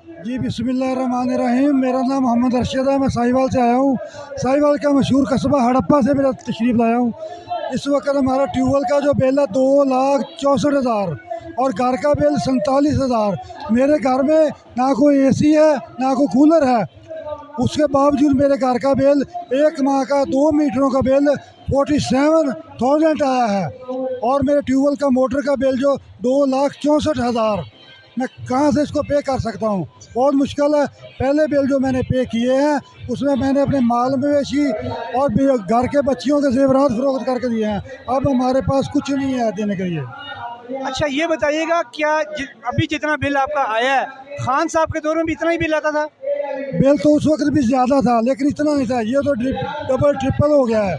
जी बिस्मिल्लाहिर्रहमानिर्रहीम। मेरा नाम मोहम्मद अरशद है। मैं साहिवाल से आया हूँ। साहिवाल का मशहूर कस्बा हड़प्पा से मेरा तशरीफ़ लाया हूँ। इस वक्त हमारा ट्यूबवेल का जो बिल है 2,64,000 और घर का बिल 47,000। मेरे घर में ना कोई एसी है ना कोई कूलर है। उसके बावजूद मेरे घर का बिल एक माह का 2 मीटरों का बिल 47,000 आया है। और मेरे ट्यूबवेल का मोटर का बिल जो 2,64,000, मैं कहाँ से इसको पे कर सकता हूँ? बहुत मुश्किल है। पहले बिल जो मैंने पे किए हैं उसमें मैंने अपने माल मवेशी और घर के बच्चियों के जेवरात फरोख्त करके दिए हैं। अब हमारे पास कुछ नहीं है देने के लिए। अच्छा ये बताइएगा, क्या अभी जितना बिल आपका आया है, खान साहब के दौर में भी इतना ही बिल आता था? बिल तो उस वक्त भी ज़्यादा था लेकिन इतना नहीं था। ये तो डबल ट्रिपल हो गया है।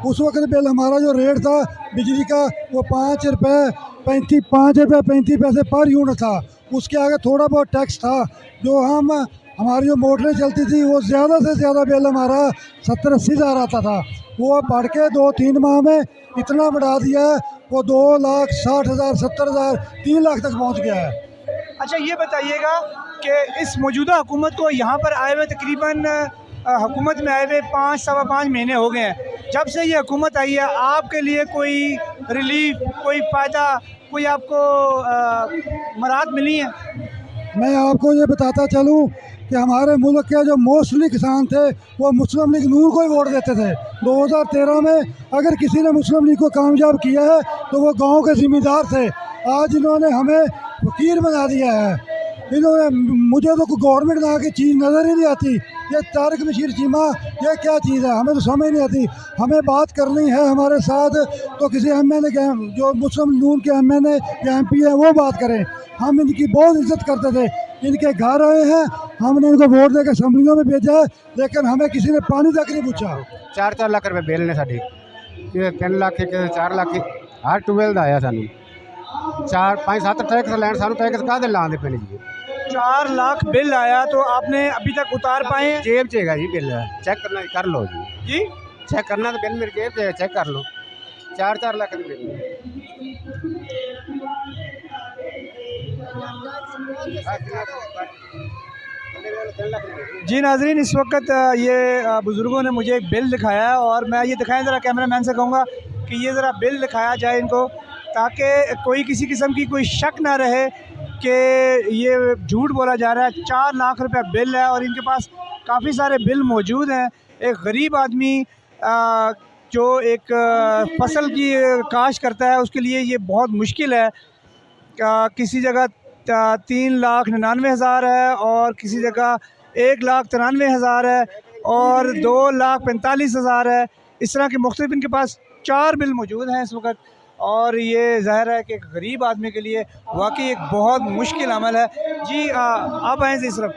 उस वक्त बिल हमारा जो रेट था बिजली का वो 5 रुपये 35 पैसे पर यूनिट था। उसके आगे थोड़ा बहुत टैक्स था। जो हमारी जो मोटरें चलती थी वो ज़्यादा से ज़्यादा बिल हमारा 70-80 हज़ार आता था। वो अब बढ़ के 2-3 माह में इतना बढ़ा दिया है, वो 2,60,000 70,000 3 लाख तक पहुँच गया है। अच्छा ये बताइएगा कि इस मौजूदा हुकूमत को यहाँ पर आए हुए तकरीबन हुकूमत में आए हुए 5 सवा 5 महीने हो गए हैं। जब से ये हुकूमत आई है आपके लिए कोई रिलीफ, कोई फ़ायदा, कोई आपको मराहत मिली है? मैं आपको ये बताता चलूँ कि हमारे मुल्क के जो मोस्टली किसान थे वो मुस्लिम लीग नून को ही वोट देते थे। 2013 में अगर किसी ने मुस्लिम लीग को कामयाब किया है तो वो गांव के ज़िम्मेदार थे। आज इन्होंने हमें फ़कीर बना दिया है। इन्होंने मुझे तो गवर्नमेंट नाम की चीज़ नज़र ही नहीं आती। ये तारिक बशीर चीमा ये क्या चीज़ है, हमें तो समझ नहीं आती। हमें बात करनी है हमारे साथ तो किसी MNA के, जो मुस्लिम नून के MNA या MP है वो बात करें। हम इनकी बहुत इज्जत करते थे। इनके घर आए हैं, हमने इनको वोट देकर असम्बलियों में भेजा है लेकिन हमें किसी ने पानी तक नहीं पूछा। 4-4 ਲੱਖ ਰੁਪਏ ਬਿੱਲ ਨੇ ਸਾਡੇ, ਕਿਸੇ 3 ਲੱਖ ਕਿਸੇ 4 ਲੱਖ ਹਰ ਟੂਬਲ ਦਾ ਆਇਆ ਸਾਨੂੰ। 4-5-7 ਟੈਕਸ ਲੈਣ, ਸਾਨੂੰ ਟੈਕਸ ਕਾਹਦੇ ਲਾਉਂਦੇ ਪੈਣੇ ਜੀ? 4 लाख बिल आया तो आपने अभी तक उतार पाए हैं? जेब च हैगा जी बिल, चेक करना कर लो जी। जी चेक करना तो बिल मेरी जेब च है, चेक कर लो। 4-4 ਲੱਖ ਦੀ ਬਿੱਲ जी नाजरीन, इस वक्त ये बुज़ुर्गों ने मुझे एक बिल दिखाया है और मैं ये दिखाएं ज़रा, कैमरा मैन से कहूँगा कि ये ज़रा बिल दिखाया जाए इनको, ताकि कोई किसी किस्म की कोई शक ना रहे कि ये झूठ बोला जा रहा है। 4 लाख रुपए बिल है और इनके पास काफ़ी सारे बिल मौजूद हैं। एक गरीब आदमी जो एक फसल की काश्त करता है उसके लिए ये बहुत मुश्किल है। किसी जगह 3,99,000 है और किसी जगह 1,93,000 है और 2,45,000 है। इस तरह के मुख्तलिफ इनके पास 4 बिल मौजूद हैं इस वक्त। और ये ज़ाहिर है कि एक गरीब आदमी के लिए वाकई एक बहुत मुश्किल अमल है। जी आप आए थे इस तरफ।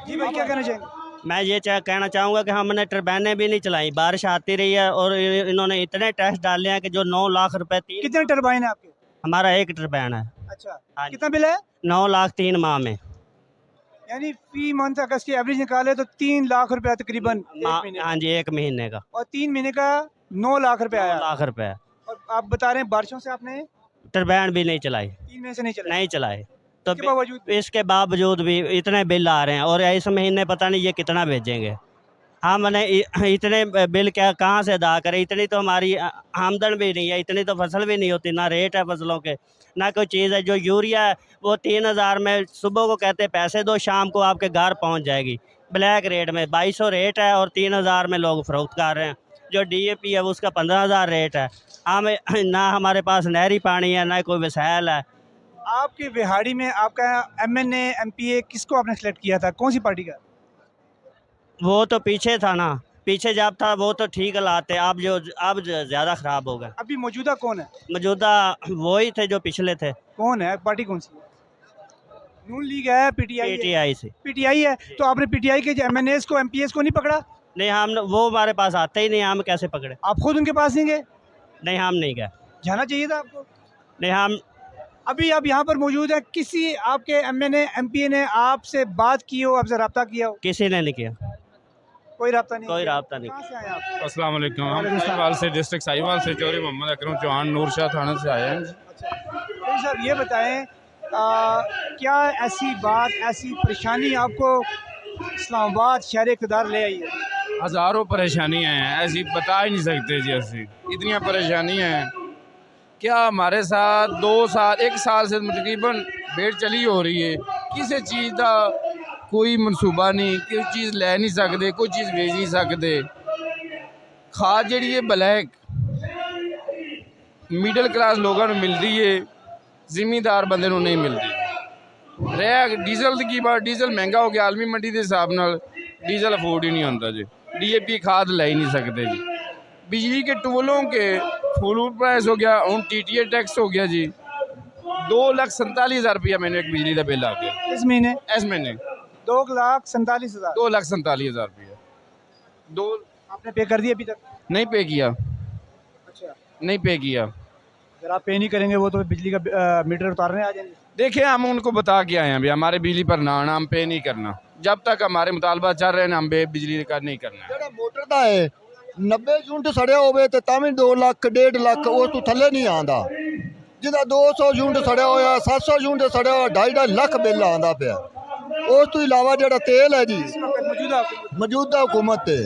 जी भाई क्या कहना चाहेंगे? मैं ये कहना चाहूँगा कि हमने टर्बाइनें भी नहीं चलाई, बारिश आती रही है और इन्होंने इतने टैक्स डाले हैं कि जो 9 लाख रुपए कितने टरबाइन है आपके? हमारा एक टर्बाइन है। अच्छा, हाँ, कितना बिल है? 9 लाख 3 माह में। यानी फी मंथ अगर इसकी एवरेज निकाले तो 3 लाख रुपया तकरीबन एक महीने हाँ जी, 1 महीने का। और 3 महीने का 9 लाख रुपया आया। 9 लाख रुपए। और आप बता रहे हैं बारिशों से आपने टर्बाइन भी नहीं चलाई, 3 महीने से नहीं चला? नहीं चलाए। तो इसके बावजूद इसके बावजूद भी इतने बिल आ रहे हैं और इस महीने पता नहीं ये कितना भेजेंगे। हमने इतने बिल क्या कहाँ से अदा करें? इतनी तो हमारी आमदन भी नहीं है, इतनी तो फसल भी नहीं होती, ना रेट है फसलों के, ना कोई चीज़ है। जो यूरिया है वो 3,000 में सुबह को कहते हैं पैसे दो, शाम को आपके घर पहुंच जाएगी। ब्लैक रेट में 2,200 रेट है और 3,000 में लोग फ़रोख्त कर रहे हैं। जो DAP है उसका 15,000 रेट है। हमें ना हमारे पास नहरी पानी है, ना कोई वसाइल है। आपकी बिहाड़ी में आपका MNA MPA किसको आपने सेलेक्ट किया था, कौन सी पार्टी का? वो तो पीछे था ना, पीछे जब था वो तो ठीक लाते, अब ज़्यादा ख़राब हो गए। अभी मौजूदा कौन है? मौजूदा वही थे जो पिछले थे। कौन है, पार्टी कौन सी है? नून लीग है, PTI है? PTI से। PTI है। तो आपने PTI के MNAs को MPAs को नहीं पकड़ा? नहीं, हम वो हमारे पास आते ही नहीं, हम कैसे पकड़े? आप खुद उनके पास नहीं गए? नहीं, हम नहीं गए। जाना चाहिए था आपको। नहीं, हम अभी आप यहाँ पर मौजूद हैं, किसी आपके MNA MPA ने आपसे बात की हो, आपसे रब्ता किया हो? किसी ने नहीं किया, कोई रब्ता नहीं? कोई रब्ता नहीं। कहाँ से आए आप? अस्सलाम वालेकुम। हम साहिवाल से, डिस्ट्रिक्ट साहिवाल से चौधरी मोहम्मद अकरम चौहान नूर शाह थाना से आए हैं। अच्छा, तो साहब ये बताएं क्या ऐसी बात, ऐसी परेशानी आपको इस्लामाबाद शहर इक़्तिदार ले आई है? हज़ारों परेशानियाँ हैं, ऐसी बता ही नहीं सकते जी। ऐसी इतनी परेशानियाँ हैं क्या हमारे साथ 2 साल 1 साल से तकरीबन भेड़ चली हो रही है। किसी चीज़ का कोई मनसूबा नहीं, कोई चीज़ लै नहीं सकते, कोई चीज़ भेज नहीं सकते। खाद जी है ब्लैक मिडल क्लास लोगों को मिल रही है, जिमीदार बंदे को नहीं मिलती। रह डीजल की बात, डीजल महंगा हो गया आलमी मंडी के हिसाब नाल, डीजल अफोर्ड ही नहीं होता जी। DAP खाद लै ही नहीं सकते जी। बिजली के टोलों के फुल प्राइस हो गया, हूँ TTA टैक्स हो गया जी। 2,47,000 रुपया मैंने एक बिजली का बिल आ गया इस महीने इस महीने 2,47,000 2,47,000 रुपया। दो आपने पे कर दिया अभी तक? नहीं पे किया, अच्छा, नहीं पे किया। अगर आप पे नहीं करेंगे वो तो बिजली का मीटर उतारने आ जाएंगे। देखिए हम उनको बता के आए हैं भैया हमारे बिजली पर ना आना, हम पे नहीं करना। जब तक हमारे मुतालबा चल रहे हैं हम बिजली का नहीं करना। ਜਿਹੜਾ ਮੋਟਰ ਦਾ ਹੈ 90 ਯੂਨਿਟ ਸੜਿਆ ਹੋਵੇ ਤੇ ਤਾਂ ਵੀ 2 ਲੱਖ 1.5 ਲੱਖ ਉਸ ਤੋਂ ਥੱਲੇ ਨਹੀਂ ਆਂਦਾ। ਜਿਹਦਾ 200 ਯੂਨਿਟ ਸੜਿਆ ਹੋਇਆ, 700 ਯੂਨਿਟ ਸੜਿਆ ਹੋਇਆ, 2.5 ਲੱਖ ਬਿੱਲ ਆਂਦਾ ਪਿਆ। ਉਸ ਤੋਂ ਇਲਾਵਾ ਜਿਹੜਾ ਤੇਲ ਹੈ ਜੀ ਮੌਜੂਦਾ ਹੁਕੂਮਤ ਤੇ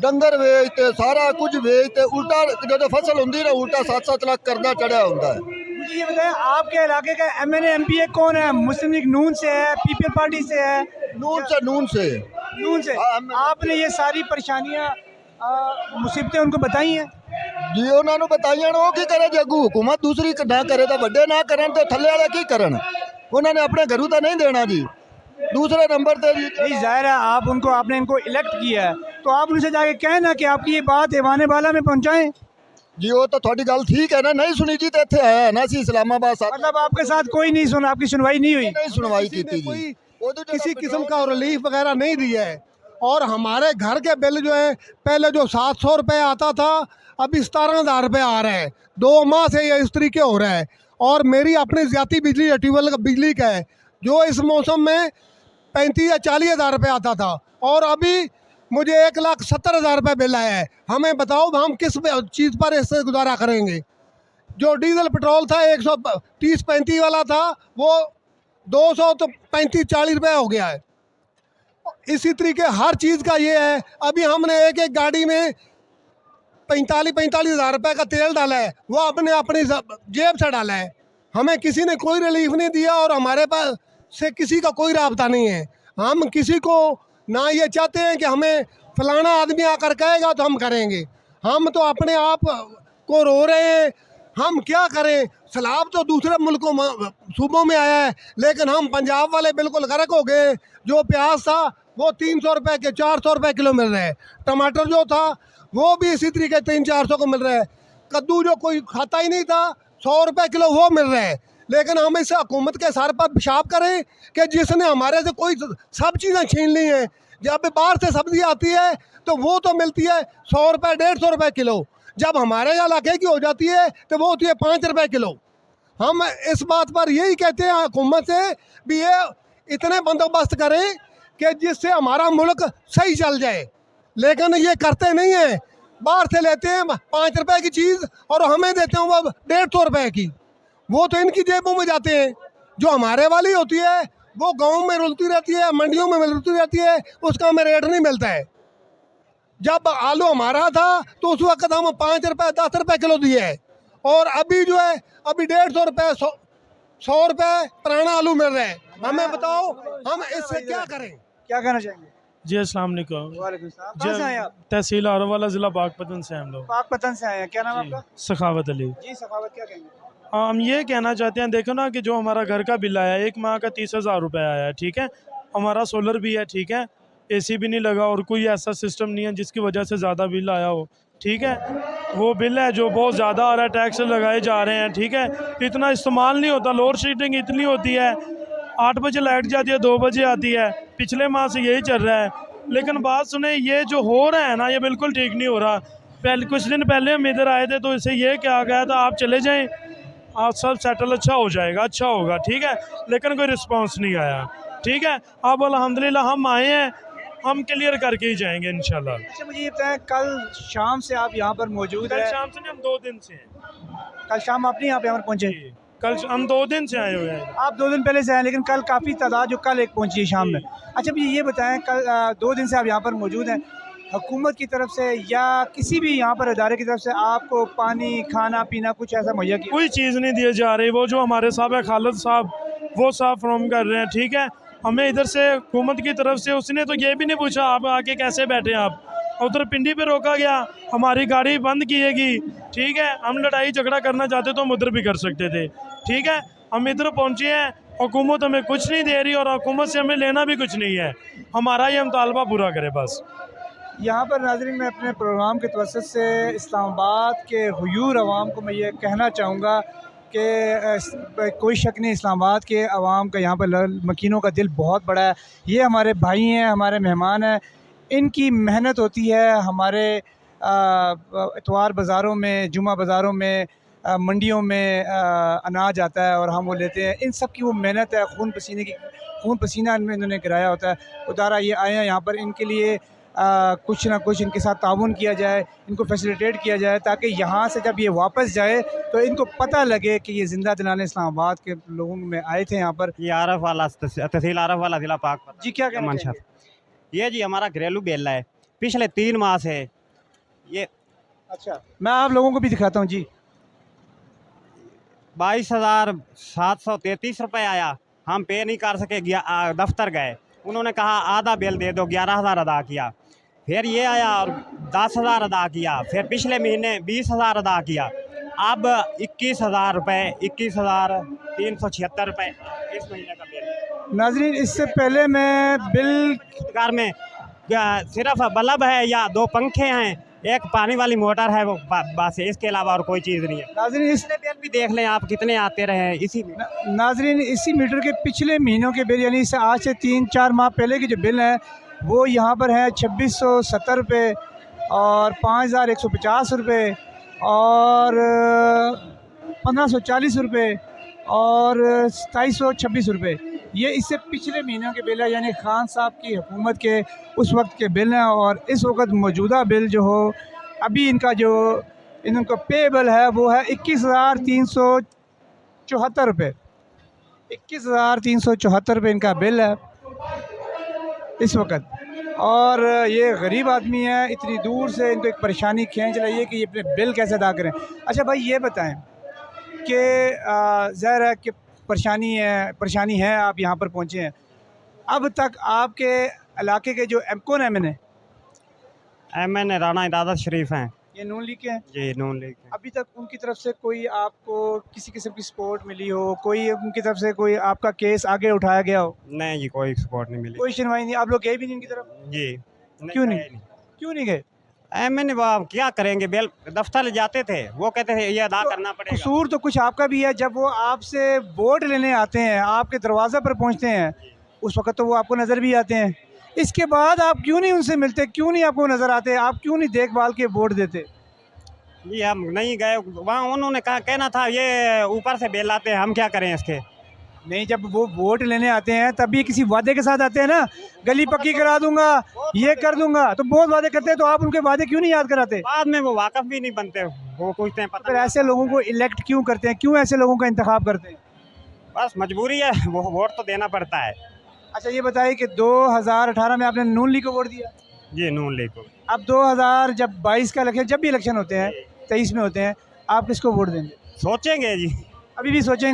ਡੰਗਰ ਵੇਚ ਤੇ ਸਾਰਾ ਕੁਝ ਵੇਚ ਤੇ ਉਲਟਾ ਜਦੋਂ ਫਸਲ ਹੁੰਦੀ ਨਾ ਉਲਟਾ 7-7 ਲੱਖ ਕਰਜ਼ਾ ਚੜਿਆ ਹੁੰਦਾ है। मुझे ये बताएं आपके इलाके का MNA MPA कौन है? मुस्लिम लीग नून से है, PPL पार्टी से है? नून से नून से। आपने ये सारी परेशानियाँ मुसीबतें उनको बताई हैं? जी उन्होंने बताइए वो की करे जे अगू हुकूमत दूसरी ना करे तो बड़े ना करन तो थले वाले की करन। उन्होंने अपने घरों तो नहीं देना जी। दूसरे नंबर पे जी नहीं जाहिर है आप उनको, आपने इनको इलेक्ट किया है तो आप उनसे जाके कहना कि आपकी ये बात ऐवान बाला में पहुँचाएं। जी वो तो थोड़ी गल ठीक है ना, नहीं सुनी जी तो इतने आया ना सी इस्लामाबाद साथ मतलब आपके साथ कोई नहीं सुना, आपकी सुनवाई नहीं हुई? नहीं सुनवाई की थी जी। किसी किस्म का रिलीफ वगैरह नहीं दिया है। और हमारे घर के बिल जो है पहले जो 700 रुपये आता था अभी 17,000 रुपये आ रहा है। 2 माह से ये इस तरीके हो रहा है। और मेरी अपनी ज़्यादा बिजली ट्यूबवेल का बिजली का है जो इस मौसम में 35 या 40,000 रुपये आता था और अभी मुझे 1,70,000 रुपये बिल आया है। हमें बताओ हम किस चीज़ पर इससे गुजारा करेंगे। जो डीजल पेट्रोल था 130-35 वाला था वो 200 तो 35-40 रुपये हो गया है। इसी तरीके हर चीज़ का ये है। अभी हमने एक गाड़ी में 45,000 रुपये का तेल डाला है, वो अपनी जेब से डाला है। हमें किसी ने कोई रिलीफ नहीं दिया और हमारे पास से किसी का कोई राब्ता नहीं है। हम किसी को ना ये चाहते हैं कि हमें फलाना आदमी आकर कहेगा तो हम करेंगे। हम तो अपने आप को रो रहे हैं, हम क्या करें। सैलाब तो दूसरे मुल्कों सूबों में आया है लेकिन हम पंजाब वाले बिल्कुल गर्क हो गए। जो प्याज था वो 300 रुपये के 400 रुपये किलो मिल रहे हैं। टमाटर जो था वो भी इसी तरीके 300-400 को मिल रहा है। कद्दू जो कोई खाता ही नहीं था 100 रुपये किलो वो मिल रहा है। लेकिन हम इस हुकूमत के सर पर पेशाब करें कि जिसने हमारे से कोई सब चीज़ें छीन ली हैं। जब बाहर से सब्जी आती है तो वो तो मिलती है 100 रुपये 150 रुपये किलो, जब हमारे इलाके की हो जाती है तो वो होती है 5 रुपये किलो। हम इस बात पर यही कहते हैं हुकूमत से भी ये इतने बंदोबस्त करें कि जिससे हमारा मुल्क सही चल जाए। लेकिन ये करते नहीं हैं, बाहर से लेते हैं 5 रुपये की चीज़ और हमें देते हैं वो 150 रुपये की। वो तो इनकी जेबों में जाते हैं। जो हमारे वाली होती है वो गांव में रुलती रहती है, मंडियों में रुलती रहती है, उसका हमें रेट नहीं मिलता है। जब आलू हमारा था तो उस वक्त हम 5 रुपये 10 रुपये किलो दिए है और अभी जो है अभी 150 रुपये 100 रुपये पुराना आलू मिल रहा है। हमें बताओ हम इससे क्या करें। क्या कहना चाहेंगे? जी अस्सलाम वालेकुम। वालेकुम सलाम। कहाँ से आए आप? तहसील आरोवाला ज़िला बागपतन से हम लोग। पाकपतन से आए हैं। क्या नाम है आपका? सखावत अली। जी सखावत, क्या कहेंगे? हम ये कहना चाहते हैं, देखो ना कि जो हमारा घर का बिल आया 1 माह का 30,000 रुपये आया है, ठीक है। हमारा सोलर भी है, ठीक है, AC भी नहीं लगा और कोई ऐसा सिस्टम नहीं है जिसकी वजह से ज़्यादा बिल आया हो, ठीक है। वो बिल है जो बहुत ज़्यादा आ रहा है, टैक्स लगाए जा रहे हैं, ठीक है। इतना इस्तेमाल नहीं होता, लोड शेडिंग इतनी होती है, 8 बजे लाइट जाती है 2 बजे आती है। पिछले माह से यही चल रहा है। लेकिन बात सुने, ये जो हो रहा है ना ये बिल्कुल ठीक नहीं हो रहा। पहले कुछ दिन पहले हम इधर आए थे तो इसे ये कहा गया था आप चले जाएँ, आप सब सेटल अच्छा हो जाएगा, अच्छा होगा, ठीक है। लेकिन कोई रिस्पांस नहीं आया, ठीक है। अब अल्हम्दुलिल्लाह हम आए हैं, हम क्लियर करके ही जाएंगे इंशाल्लाह। अच्छा मुझे ये बताएं, कल शाम से आप यहाँ पर मौजूद कल हैं? शाम से नहीं, हम 2 दिन से हैं। कल शाम आप नहीं यहाँ पे यहाँ पर पहुँचे? कल हम 2 दिन से आए हुए हैं। आप 2 दिन पहले से आए, लेकिन कल काफ़ी तादाद जो कल एक पहुंची है शाम में। अच्छा भैया ये बताएं, कल 2 दिन से आप यहाँ पर मौजूद हैं, हुकूमत की तरफ से या किसी भी यहाँ पर इदारे की तरफ से आपको पानी खाना पीना कुछ ऐसा मुहैया किया? कोई चीज़ नहीं दी जा रही। वो जो हमारे साहब है खालिद साहब, वो साहब फ्रॉम कर रहे हैं, ठीक है। हमें इधर से हुकूमत की तरफ से उसने तो ये भी नहीं पूछा आप आके कैसे बैठे आप। उधर पिंडी पे रोका गया, हमारी गाड़ी बंद किएगी, ठीक है। हम लड़ाई झगड़ा करना चाहते तो हम उधर भी कर सकते थे, ठीक है। हम इधर पहुँचे हैं, हुकूमत हमें कुछ नहीं दे रही और हुकूमत से हमें लेना भी कुछ नहीं है। हमारा ये मुतालबा पूरा करे बस। यहाँ पर नाज़रीन मैं अपने प्रोग्राम के तवस्सुत से इस्लामाबाद के हुयूर अवाम को मैं ये कहना चाहूँगा कि कोई शक नहीं, इस्लामाबाद के अवाम का यहाँ पर मकीनों का दिल बहुत बड़ा है। ये हमारे भाई हैं, हमारे मेहमान हैं, इनकी मेहनत होती है। हमारे इतवार बाज़ारों में, जुमा बाज़ारों में, मंडियों में अनाज आता है और हम वो लेते हैं। इन सब की वो मेहनत है, खून पसीना इनमें इन्होंने गिराया होता है। उदारा ये आए हैं यहाँ पर, इनके लिए कुछ ना कुछ इनके साथ ताउन किया जाए, इनको फैसिलिटेट किया जाए, ताकि यहाँ से जब ये वापस जाए तो इनको पता लगे कि ये ज़िंदा दिलाने इस्लामाबाद के लोगों में आए थे यहाँ पर। ये आरफ वाला तहसील आरफ वाला ज़िला पाक जी क्या कहना मंशा। चाहेंगे? ये जी हमारा घरेलू बेला है, पिछले 3 माह से ये। अच्छा मैं आप लोगों को भी दिखाता हूँ जी। 22,733 रुपये आया, हम पे नहीं कर सके, दफ्तर गए, उन्होंने कहा आधा बिल दे दो, 11,000 अदा किया। फिर ये आया और 10,000 अदा किया। फिर पिछले महीने 20,000 अदा किया। अब 21,000 रुपये, 21,376 रुपये इस महीने का बिल। नाज़रीन इससे पहले मैं बिल घर में सिर्फ बल्ब है या 2 पंखे हैं, एक पानी वाली मोटर है, वो बस है, इसके अलावा और कोई चीज़ नहीं है। नाज़रीन इसने बिल भी देख लें आप कितने आते रहे हैं इसी में। नाज़रीन इसी मीटर के पिछले महीनों के बिल, यानी आज से 3-4 माह पहले के जो बिल हैं वो यहाँ पर है 2670 रुपये और 5,150 रुपये और 1,540 रुपये और 2,726 रुपये। ये इससे पिछले महीनों के बिल है, यानी खान साहब की हुकूमत के उस वक्त के बिल हैं। और इस वक्त मौजूदा बिल जो हो, अभी इनका जो इनका पेबल है वो है 21,374 रुपये। 21,374 रुपये इनका बिल है इस वक्त। और ये गरीब आदमी है, इतनी दूर से इनको एक परेशानी खींच रही है कि ये अपने बिल कैसे अदा करें। अच्छा भाई ये बताएं कि ज़ाहिर है कि परेशानी है, आप यहाँ पर पहुँचे हैं। अब तक आपके इलाके के जो कौन MN राना इरादत शरीफ हैं, ये नून लीग के हैं जी नून लीग हैं। अभी तक उनकी तरफ से कोई आपको किसी किस्म की सपोर्ट मिली हो, कोई उनकी तरफ से कोई आपका केस आगे उठाया गया हो? नहीं जी, कोई सपोर्ट नहीं मिली, कोई सुनवाई नहीं, आप लोग गए भी नहीं उनकी तरफ? जी। क्यों नहीं गए? MN क्या करेंगे, बिल दफ्तर ले जाते थे, वो कहते थे ये अदा करना पड़ेगा। कसूर तो कुछ आपका भी है, जब वो आपसे वोट लेने आते हैं, आपके दरवाज़े पर पहुंचते हैं, उस वक्त तो वो आपको नज़र भी आते हैं। इसके बाद आप क्यों नहीं उनसे मिलते, क्यों नहीं आपको नज़र आते, आप क्यों नहीं देखभाल के वोट देते? जी हम नहीं गए वहाँ, उन्होंने कहना था ये ऊपर से बिल आते हैं, हम क्या करें इसके। नहीं, जब वो वोट लेने आते हैं तब भी किसी वादे के साथ आते हैं ना, गली पक्की करा दूंगा, ये कर दूंगा, तो बहुत वादे करते हैं, तो आप उनके वादे क्यों नहीं याद कराते? बाद में वो वाकफ भी नहीं बनते, वो पूछते हैं पता फिर ऐसे लोगों को इलेक्ट क्यों करते हैं, क्यों ऐसे लोगों का इंतखाब करते हैं? बस मजबूरी है, वो वोट तो देना पड़ता है। अच्छा ये बताइए कि 2018 में आपने नून लीग को वोट दिया? जी नून लीग को। अब 2022 का इलेक्शन, जब भी इलेक्शन होते हैं, 23 में होते हैं, आप किसको वोट देंगे? सोचेंगे जी, अभी भी सोचेंगे?